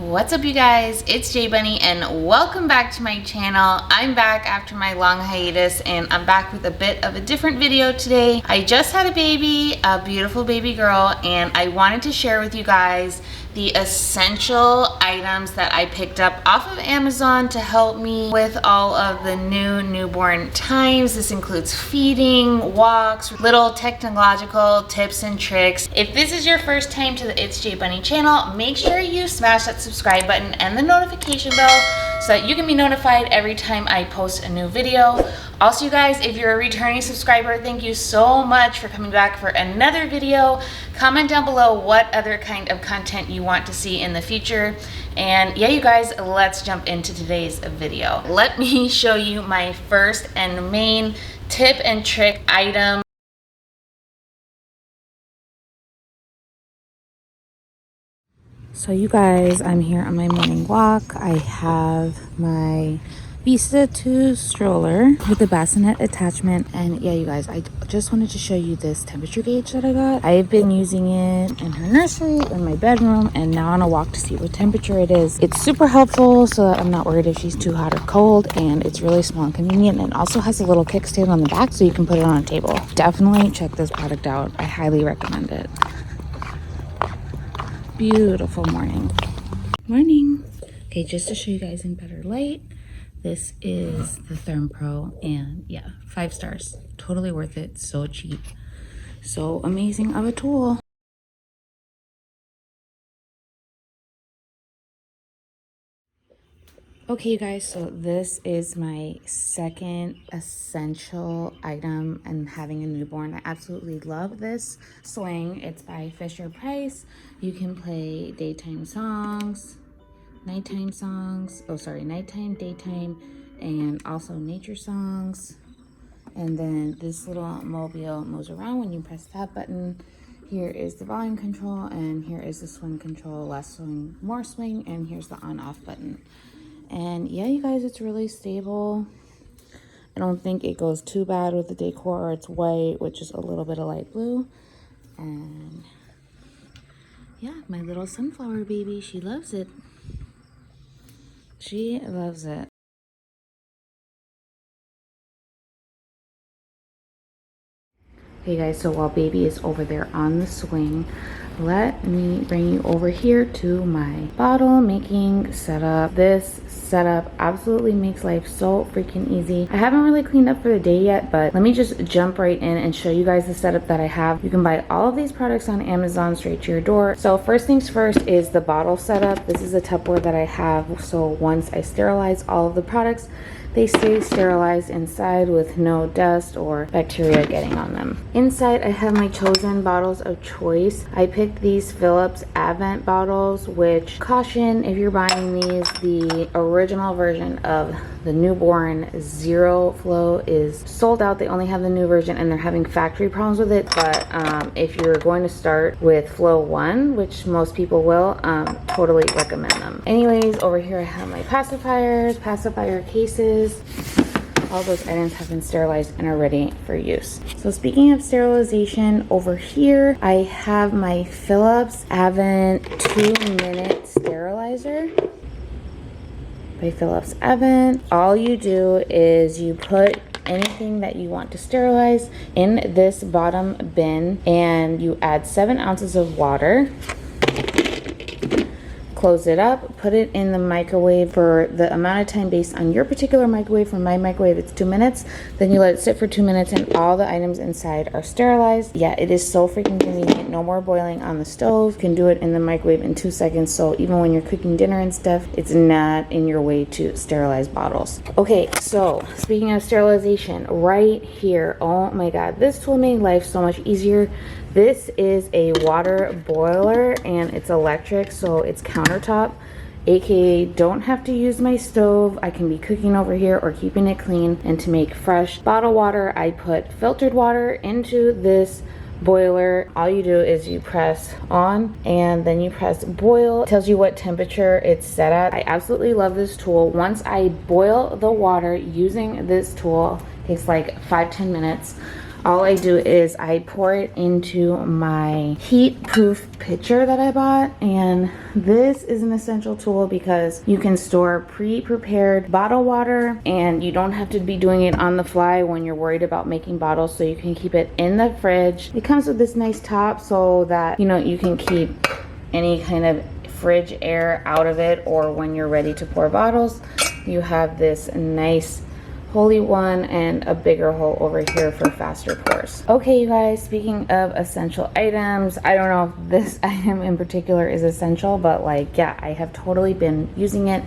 What's up, you guys? It's J Bunny and welcome back to my channel. I'm back after my long hiatus and I'm back with a bit of a different video today. I just had a baby, a beautiful baby girl, and I wanted to share with you guys the essential items that I picked up off of Amazon to help me with all of the new newborn times. This includes feeding, walks, little technological tips and tricks. If this is your first time to the It's J Bunny channel, make sure you smash that subscribe button and the notification bell so that you can be notified every time I post a new video. Also, you guys, if you're a returning subscriber, thank you so much for coming back for another video. Comment down below what other kind of content you want to see in the future. And yeah, you guys, let's jump into today's video. Let me show you my first and main tip and trick item. So you guys, I'm here on my morning walk. I have my Vista 2 stroller with the bassinet attachment, and yeah, you guys, I just wanted to show you this temperature gauge that I got. I've been using it in her nursery, in my bedroom, and now on a walk to see what temperature it is. It's super helpful so that I'm not worried if she's too hot or cold, and it's really small and convenient, and it also has a little kickstand on the back so you can put it on a table. Definitely check this product out. I highly recommend it. Beautiful morning. Okay, just to show you guys in better light, this is the Therm Pro, and yeah, 5 stars. Totally worth it. So cheap, so amazing of a tool. Okay, you guys, so this is my second essential item and having a newborn. I absolutely love this swing. It's by FisherPrice. You can play daytime songs, nighttime songs, nighttime, daytime, and also nature songs. And then this little mobile moves around when you press that button. Here is the volume control, and here is the swing control, less swing, more swing, and here's the on-off button. And yeah, you guys, it's really stable. I don't think it goes too bad with the decor. It's white, which is a little bit of light blue. And yeah, my little sunflower baby, she loves it. She loves it. Okay guys, so while baby is over there on the swing, let me bring you over here to my bottle making setup. This setup absolutely makes life so freaking easy. I haven't really cleaned up for the day yet, but let me just jump right in and show you guys the setup that I have. You can buy all of these products on Amazon straight to your door. So first things first is the bottle setup. This is a Tupperware that I have, so once I sterilize all of the products, they stay sterilized inside with no dust or bacteria getting on them. Inside, I have my chosen bottles of choice. I picked these Philips Advent bottles, which, caution, if you're buying these, the original version of the newborn Zero Flow is sold out. They only have the new version and they're having factory problems with it. But if you're going to start with Flow 1, which most people will, totally recommend them. Anyways, over here I have my pacifiers, pacifier cases. All those items have been sterilized and are ready for use. So speaking of sterilization, over here I have my Philips Avent 2-minute sterilizer by Philips Avent. All you do is you put anything that you want to sterilize in this bottom bin and you add 7 ounces of water. Close it up, put it in the microwave for the amount of time based on your particular microwave. For my microwave, it's 2 minutes. Then you let it sit for 2 minutes and all the items inside are sterilized. Yeah, it is so freaking convenient. No more boiling on the stove. You can do it in the microwave in 2 seconds. So even when you're cooking dinner and stuff, it's not in your way to sterilize bottles. Okay, so speaking of sterilization, right here, oh my God, this tool made life so much easier. This is a water boiler and it's electric, so it's countertop, aka don't have to use my stove. I can be cooking over here or keeping it clean. And to make fresh bottled water, I put filtered water into this boiler. All you do is you press on and then you press boil. It tells you what temperature it's set at. I absolutely love this tool. Once I boil the water using this tool, it takes like 5-10 minutes. all I do is I pour it into my heat-proof pitcher that I bought, and this is an essential tool because you can store pre-prepared bottled water and you don't have to be doing it on the fly when you're worried about making bottles, so you can keep it in the fridge. It comes with this nice top so that, you know, you can keep any kind of fridge air out of it, or when you're ready to pour bottles, you have this nice holy one and a bigger hole over here for faster pours. Okay, you guys, speaking of essential items, I don't know if this item in particular is essential, but like, yeah, I have totally been using it.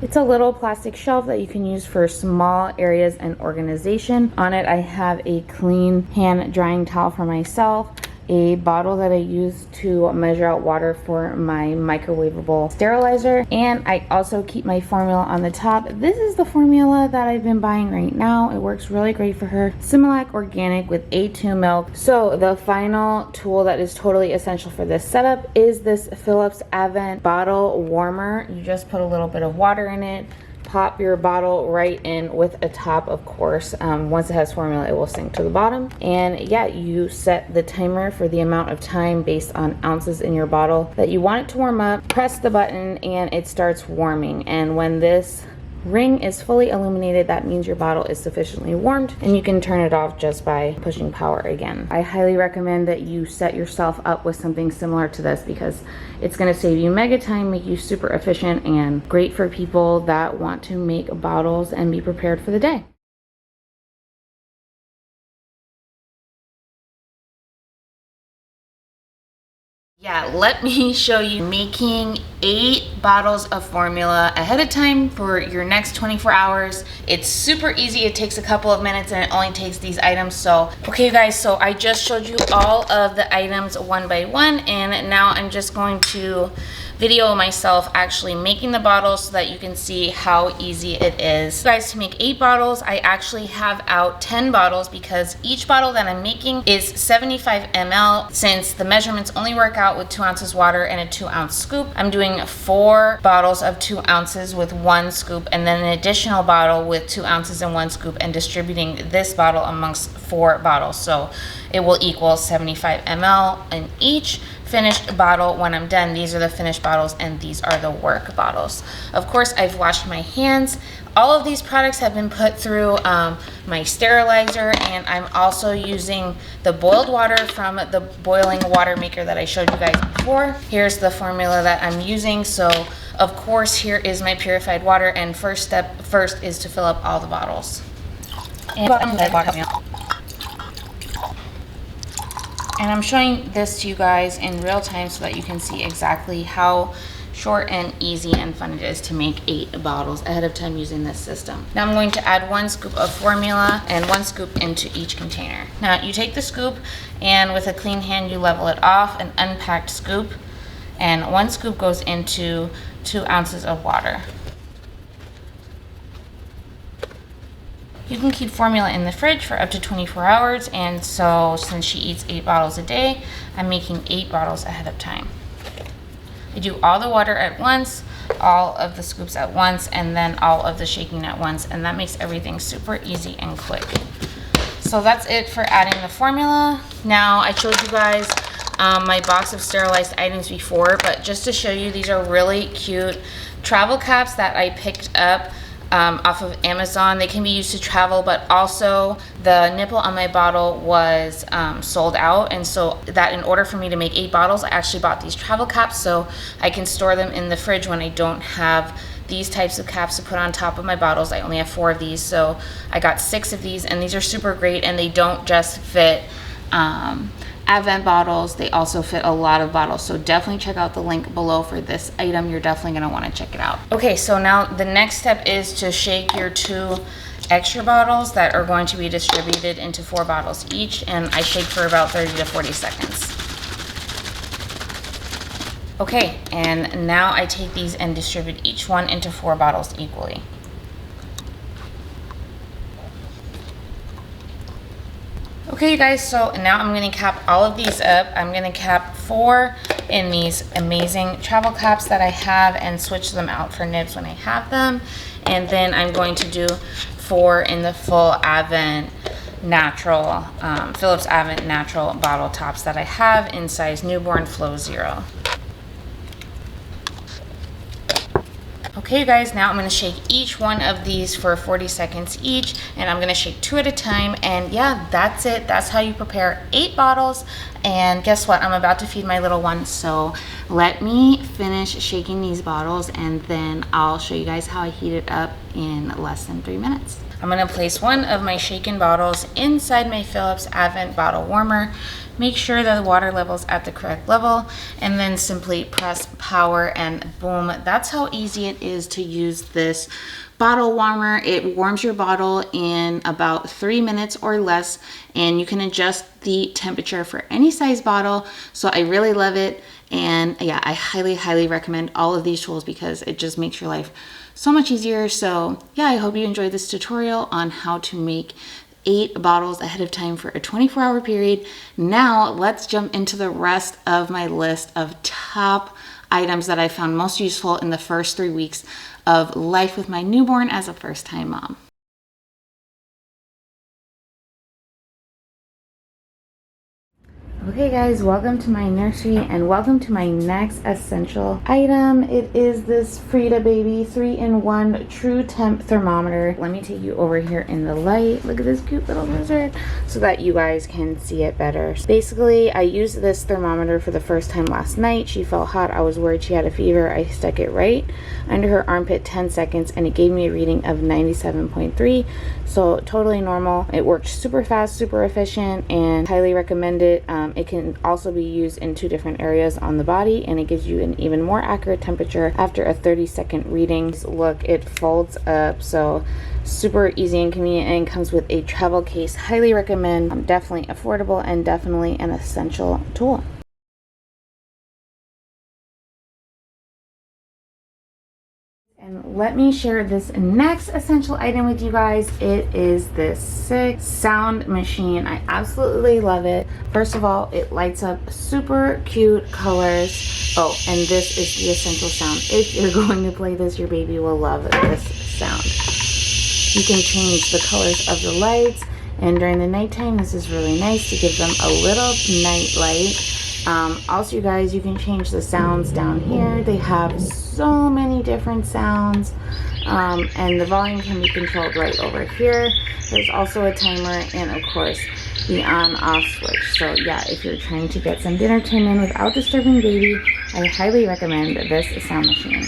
It's a little plastic shelf that you can use for small areas and organization. On it, I have a clean hand drying towel for myself, a bottle that I use to measure out water for my microwavable sterilizer, and I also keep my formula on the top. This is the formula that I've been buying right now. It works really great for her. Similac Organic with A2 milk. So the final tool that is totally essential for this setup is this Philips Avent bottle warmer. You just put a little bit of water in it, pop your bottle right in with a top, of course. Once it has formula, it will sink to the bottom. And yeah, you set the timer for the amount of time based on ounces in your bottle that you want it to warm up. Press the button and it starts warming. And when this ring is fully illuminated, that means your bottle is sufficiently warmed, and you can turn it off just by pushing power again. I highly recommend that you set yourself up with something similar to this because it's going to save you mega time, make you super efficient, and great for people that want to make bottles and be prepared for the day. Yeah, let me show you making 8 bottles of formula ahead of time for your next 24 hours. It's super easy. It takes a couple of minutes and it only takes these items. So, okay, you guys, so I just showed you all of the items one by one, and now I'm just going to video myself actually making the bottles so that you can see how easy it is. Guys, to make 8 bottles, I actually have out 10 bottles because each bottle that I'm making is 75 ml. Since the measurements only work out with 2 ounces water and a 2-ounce scoop, I'm doing 4 bottles of 2 ounces with 1 scoop, and then an additional bottle with 2 ounces and 1 scoop, and distributing this bottle amongst 4 bottles. So it will equal 75 ml in each finished bottle. When I'm done, these are the finished bottles and these are the work bottles. Of course, I've washed my hands. All of these products have been put through my sterilizer, and I'm also using the boiled water from the boiling water maker that I showed you guys before. Here's the formula that I'm using. So of course, here is my purified water, and first is to fill up all the bottles. And I'm showing this to you guys in real time so that you can see exactly how short and easy and fun it is to make 8 bottles ahead of time using this system. Now I'm going to add 1 scoop of formula and 1 scoop into each container. Now you take the scoop and with a clean hand you level it off, an unpacked scoop, and 1 scoop goes into 2 ounces of water. You can keep formula in the fridge for up to 24 hours, and so since she eats 8 bottles a day, I'm making 8 bottles ahead of time. I do all the water at once, all of the scoops at once, and then all of the shaking at once, and that makes everything super easy and quick. So that's it for adding the formula. Now I showed you guys my box of sterilized items before, but just to show you, these are really cute travel caps that I picked up off of Amazon. They can be used to travel, but also the nipple on my bottle was sold out, and so that in order for me to make 8 bottles, I actually bought these travel caps so I can store them in the fridge when I don't have these types of caps to put on top of my bottles. I only have 4 of these, so I got 6 of these, and these are super great, and they don't just fit Avent bottles, they also fit a lot of bottles. So definitely check out the link below for this item. You're definitely going to want to check it out. Okay, so now the next step is to shake your 2 extra bottles that are going to be distributed into 4 bottles each, and I shake for about 30 to 40 seconds. Okay, and now I take these and distribute each one into 4 bottles equally. Okay, you guys, so now I'm going to cap all of these up. I'm going to cap 4 in these amazing travel caps that I have and switch them out for nibs when I have them. And then I'm going to do 4 in the full Avent natural Philips Avent natural bottle tops that I have in size newborn Flow 0. Okay, you guys, now I'm going to shake each one of these for 40 seconds each, and I'm going to shake 2 at a time. And yeah, that's it. That's how you prepare 8 bottles. And guess what? I'm about to feed my little one, so let me finish shaking these bottles, and then I'll show you guys how I heat it up in less than 3 minutes. I'm going to place one of my shaken bottles inside my Philips Avent bottle warmer. Make sure that the water level's at the correct level, and then simply press power, and boom. That's how easy it is to use this bottle warmer. It warms your bottle in about 3 minutes or less, and you can adjust the temperature for any size bottle. So I really love it, and yeah, I highly recommend all of these tools because it just makes your life so much easier. So yeah, I hope you enjoyed this tutorial on how to make 8 bottles ahead of time for a 24-hour period. Now let's jump into the rest of my list of top items that I found most useful in the first 3 weeks of life with my newborn as a first-time mom. Okay guys, welcome to my nursery and welcome to my next essential item. It is this Frida Baby 3-in-1 True Temp Thermometer. Let me take you over here in the light. Look at this cute little lizard so that you guys can see it better. Basically, I used this thermometer for the first time last night. She felt hot. I was worried she had a fever. I stuck it right under her armpit 10 seconds and it gave me a reading of 97.3. So totally normal. It worked super fast, super efficient, and highly recommend it. It can also be used in 2 different areas on the body, and it gives you an even more accurate temperature after a 30-second reading. Look, it folds up, so super easy and convenient, and comes with a travel case. Highly recommend. Definitely affordable and definitely an essential tool. And let me share this next essential item with you guys. It is this sick sound machine. I absolutely love it. First of all, it lights up super cute colors. Oh, and this is the essential sound. If you're going to play this, your baby will love this sound. You can change the colors of the lights, and during the nighttime, this is really nice to give them a little night light. Also, you guys, you can change the sounds down here. They have so many different sounds, and the volume can be controlled right over here. There's also a timer and, of course, the on-off switch. So yeah, if you're trying to get some dinner time in without disturbing baby, I highly recommend this sound machine.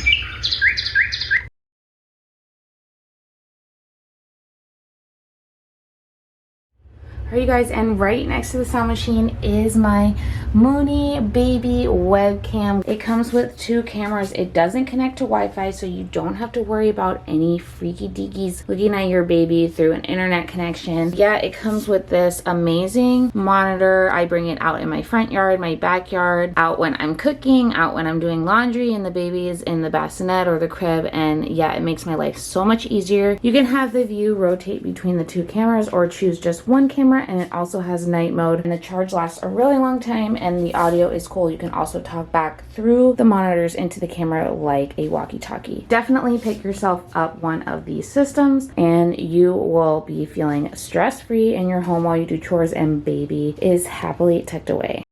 Alright, you guys, and right next to the sound machine is my Mooney Baby webcam. It comes with 2 cameras. It doesn't connect to Wi-Fi, so you don't have to worry about any freaky deakies looking at your baby through an internet connection. Yeah, it comes with this amazing monitor. I bring it out in my front yard, my backyard, out when I'm cooking, out when I'm doing laundry, and the baby is in the bassinet or the crib, and yeah, it makes my life so much easier. You can have the view rotate between the 2 cameras or choose just one camera, and it also has night mode, and the charge lasts a really long time, and the audio is cool. You can also talk back through the monitors into the camera like a walkie-talkie. Definitely pick yourself up one of these systems and you will be feeling stress-free in your home while you do chores and baby is happily tucked away.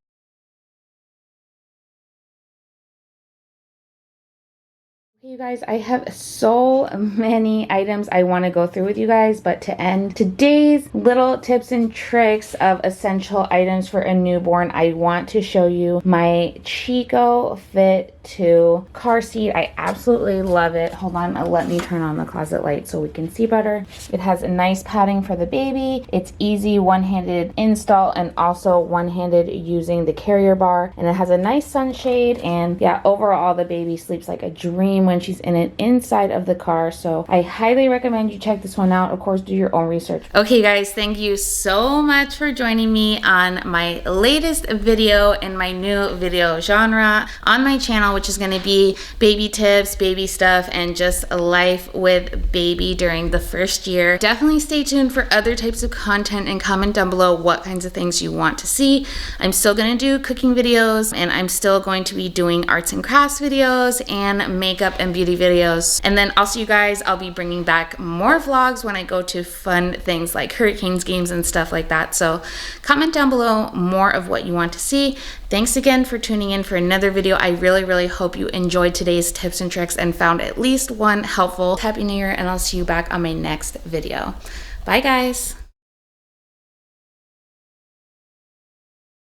You guys, I have so many items I want to go through with you guys, but to end today's little tips and tricks of essential items for a newborn, I want to show you my Chico Fit 2 car seat. I absolutely love it. Hold on, let me turn on the closet light so we can see better. It has a nice padding for the baby. It's easy one-handed install and also one-handed using the carrier bar, and it has a nice sunshade, and yeah, overall the baby sleeps like a dream when she's in it inside of the car. So I highly recommend you check this one out. Of course, do your own research. Okay guys, thank you so much for joining me on my latest video in my new video genre on my channel, which is going to be baby tips, baby stuff, and just life with baby during the first year. Definitely stay tuned for other types of content and comment down below what kinds of things you want to see. I'm still going to do cooking videos, and I'm still going to be doing arts and crafts videos and makeup and beauty videos. And then also, you guys, I'll be bringing back more vlogs when I go to fun things like hurricanes games and stuff like that. So comment down below more of what you want to see. Thanks again for tuning in for another video. I really hope you enjoyed today's tips and tricks and found at least one helpful. Happy New Year, and I'll see you back on my next video. Bye guys.